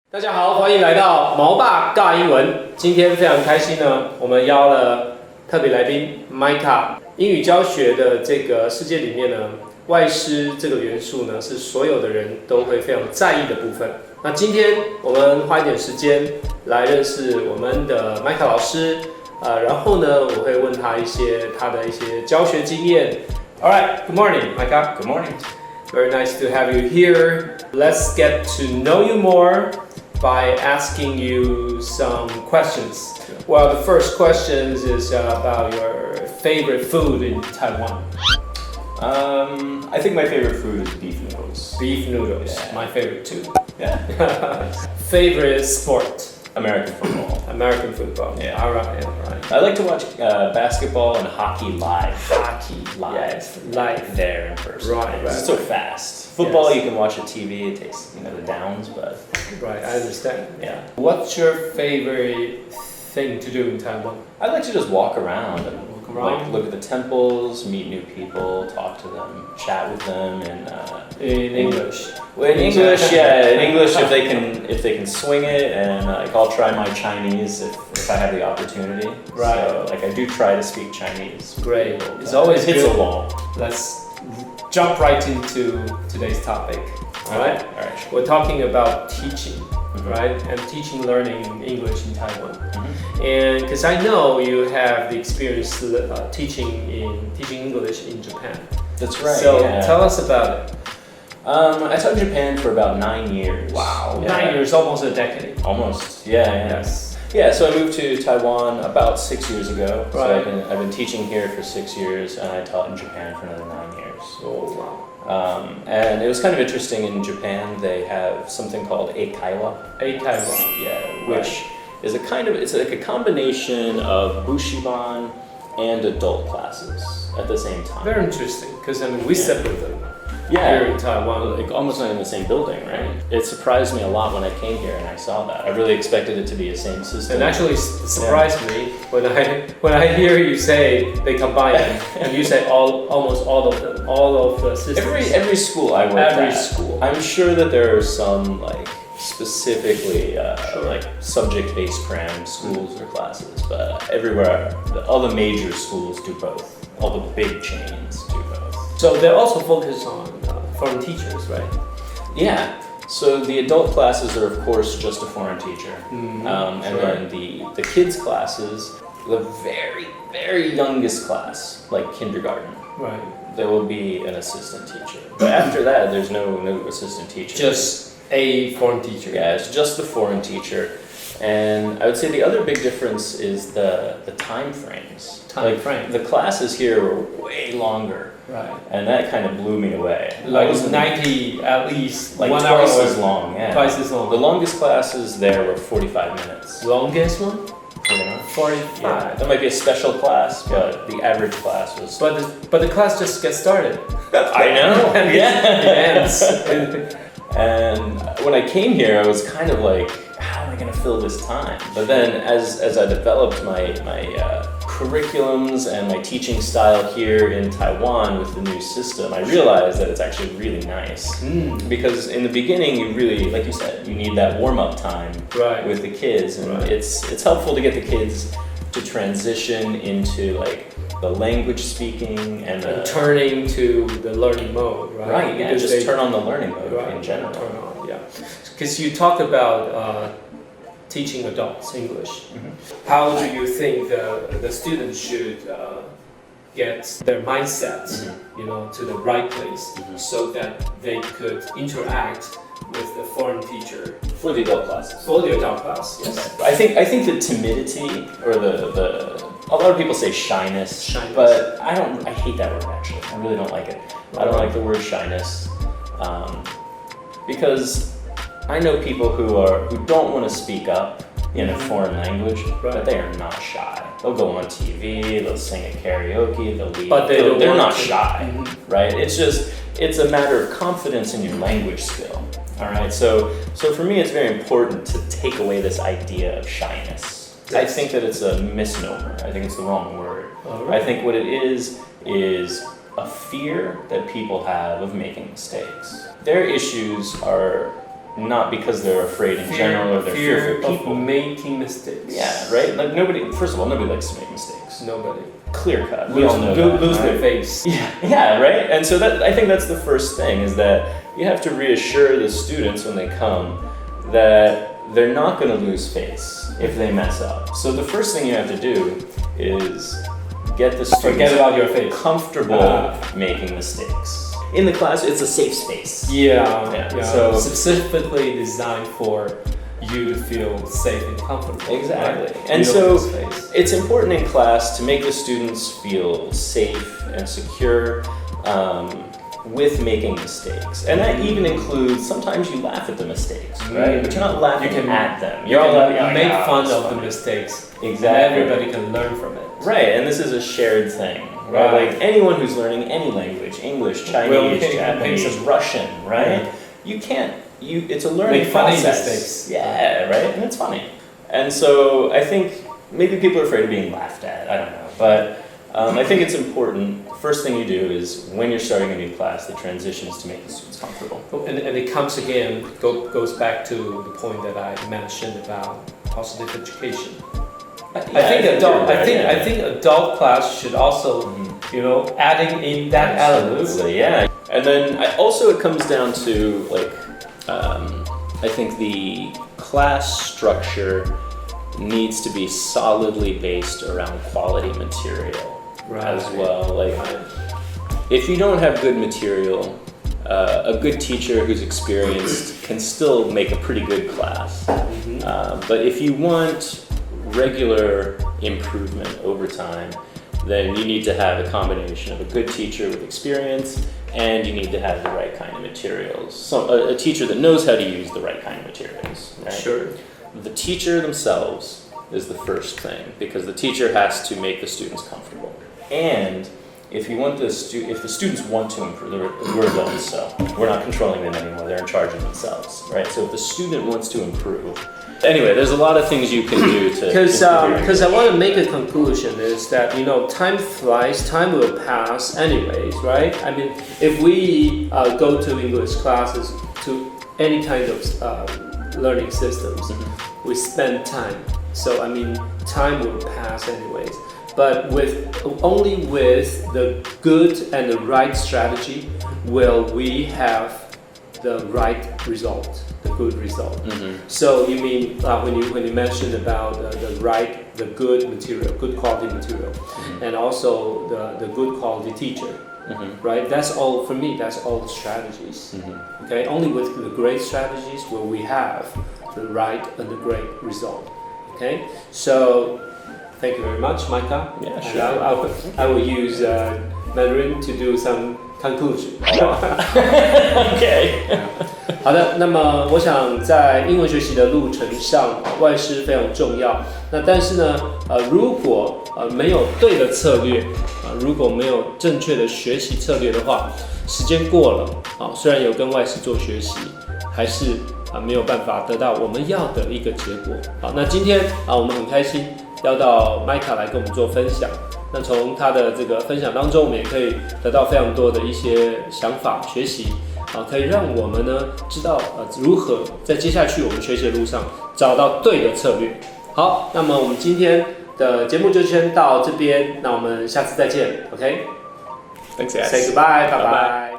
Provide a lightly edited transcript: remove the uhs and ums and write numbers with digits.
大家好，欢迎来到毛爸尬英文。今天非常开心呢，我们邀了特别来宾 Micah。英语教学的这个世界里面呢，外师这个元素呢，是所有的人都会非常在意的部分。那今天我们花一点时间来认识我们的 Micah 老师，然后呢，我会问他他的一些教学经验。All right, good morning, Micah. Good morning. Very nice to have you here. Let's get to know you more by asking you some questions. Well, the first question is about your favorite food in Taiwan. I think my favorite food is beef noodles. Beef noodles, Yeah. my favorite too. Yeah. Favorite sport? American football. American football. Yeah. All right. I like to watch basketball and hockey live. Hockey, Live. yes, live. There in person. Right. It's so fast. Football, Yes. You can watch on TV. It takes the downs, but Right, I understand. yeah. What's your favorite thing to do in Taiwan? I like to just walk around and Walk around? look at the temples, meet new people, talk to them, chat with them, and In English. well, in English, yeah, in English if they can swing it, and I'll try my Chinese if I have the opportunity. Right. So I do try to speak Chinese. Great. It's always hits good. a wall. Let's jump right into today's topic. All right. All right. We're talking about teaching, Mhm. right? And teaching, learning English in Taiwan. Mhm. And because I know you have the experience teaching English in Japan. That's right. So yeah. tell us about it. I taught in Japan for about 9 years. Wow. Yeah. 9 years, almost a decade. Almost. Yeah. Yes. Yeah, so I moved to Taiwan about 6 years ago. So Right. I've been teaching here for 6 years, and I taught in Japan for another 9 years. Oh wow. And it was kind of interesting. In Japan, they have something called eikaiwa. Taiwan. Yeah, which is it's like a combination of bushiban and adult classes at the same time. Very interesting, because I mean we separate them here Yeah, in Taiwan. like almost not in the same building, right? It surprised me a lot when I came here and I saw that. I really expected it to be the same system. And actually surprised me when I hear you say they combine them, and you say almost all of them, all of the systems. Every school I worked Every at, school. I'm sure that there are some like specifically Sure. like subject-based cram schools or classes, but everywhere, all the major schools do both. All the big chains do both. So they also focus on foreign teachers, right? Yeah. So the adult classes are of course just a foreign teacher, and Sure. then the kids classes, the very youngest class, like kindergarten, Right. there will be an assistant teacher. But after that, there's no assistant teacher. Just a foreign teacher. Yeah, it's just the foreign teacher. And I would say the other big difference is the time frames. Frame. The classes here are way longer, Right. and that kind of blew me away. Like 90 at least, like 1 twice hour. as long. Yeah. Twice as long. The longest classes there were 45 minutes. Longest one? You know? 45. Yeah, that might be a special class, but the average class was. But the class just gets started. I know. And Yeah. it ends. And when I came here, I was kind of like, how am I going to fill this time? But then as I developed my curriculums and my teaching style here in Taiwan with the new system, I realized that it's actually really nice. Because in the beginning, you really, like you said, you need that warm-up time Right. with the kids. And Right. it's helpful to get the kids to transition into like the language speaking and the... Turning to the learning mode, right? Right, yeah, Because just they- turn on the learning mode Right. in general. Turn on, yeah. Because you talked about teaching adults English. How do you think the students should get their mindset, to the right place, so that they could interact with the foreign teacher For the adult classes. for the adult class? Yes. I think the timidity or the a lot of people say shyness, but I hate that word actually. I really don't like it. I don't like the word shyness because I know people who don't want to speak up in a foreign language, but they are not shy. They'll go on TV, they'll sing at karaoke, they'll lead. But they're not shy, right? It's a matter of confidence in your language skill. All right, so for me, it's very important to take away this idea of shyness. I think that it's a misnomer. I think it's the wrong word. I think what it is a fear that people have of making mistakes. Their issues are not because they're afraid in general or they're fearful people. Of making mistakes. Yeah, right? Like first of all, nobody likes to make mistakes. Nobody. Clear cut. We all know that. Lose right? their face. Yeah, right? And so I think that's the first thing, is that you have to reassure the students when they come that they're not going to lose face if they mess up. So the first thing you have to do is get the students Forget about your face. Comfortable making mistakes. In the class, it's a safe space. Yeah. So specifically designed for you to feel safe and comfortable. Exactly. Right? And so it's important in class to make the students feel safe and secure with making mistakes. And that even includes, sometimes you laugh at the mistakes, right? But you're not laughing at them. You're all make fun of the mistakes. Exactly. And everybody can learn from it. Right, and this is a shared thing, right? Like anyone who's learning any language, English, Chinese, Japanese, Russian, right? Yeah. You can't, it's a learning make funny process. Mistakes. Yeah, right? And it's funny. And so I think maybe people are afraid of being laughed at, I don't know. But I think it's important, first thing you do is when you're starting a new class, the transition is to make the students comfortable. And it comes again, goes back to the point that I mentioned about positive education. I think adult class should also, adding in that element. Absolutely, yeah. And then it comes down to I think the class structure needs to be solidly based around quality material as well. Like, if you don't have good material, a good teacher who's experienced can still make a pretty good class. But if you want regular improvement over time, then you need to have a combination of a good teacher with experience, and you need to have the right kind of materials. So a teacher that knows how to use the right kind of materials. Right? Sure. The teacher themselves is the first thing, because the teacher has to make the students comfortable. And if the students want to improve, we're adults, so we're not controlling them anymore. They're in charge of themselves, right? So if the student wants to improve, anyway, there's a lot of things you can do to. Because I want to make a conclusion is that time flies, time will pass, anyways, right? I mean, if we go to English classes, to any kind of learning systems, we spend time. So I mean, time will pass anyways. But only with the good and the right strategy will we have the right result, the good result. So you mean when you mentioned about the good material, good quality material, and also the good quality teacher, right? That's all for me. That's all the strategies. Okay, only with the great strategies will we have the right and the great result. Okay, so. Thank you very much, Micah. Yeah, sure. I will use Mandarin to do some conclusion. Okay. 好的，那么我想在英文学习的路程上，外师非常重要。那但是呢，如果没有对的策略，如果没有正确的学习策略的话，时间过了，虽然有跟外师做学习，还是没有办法得到我们要的一个结果。好，那今天我们很开心。邀到 Micah 来跟我们做分享，那从他的这个分享当中，我们也可以得到非常多的一些想法学习，可以让我们呢知道如何在接下去我们学习的路上找到对的策略。好，那么我们今天的节目就先到这边，那我们下次再见 ，OK？ Thanks, guys. Say goodbye， 拜拜。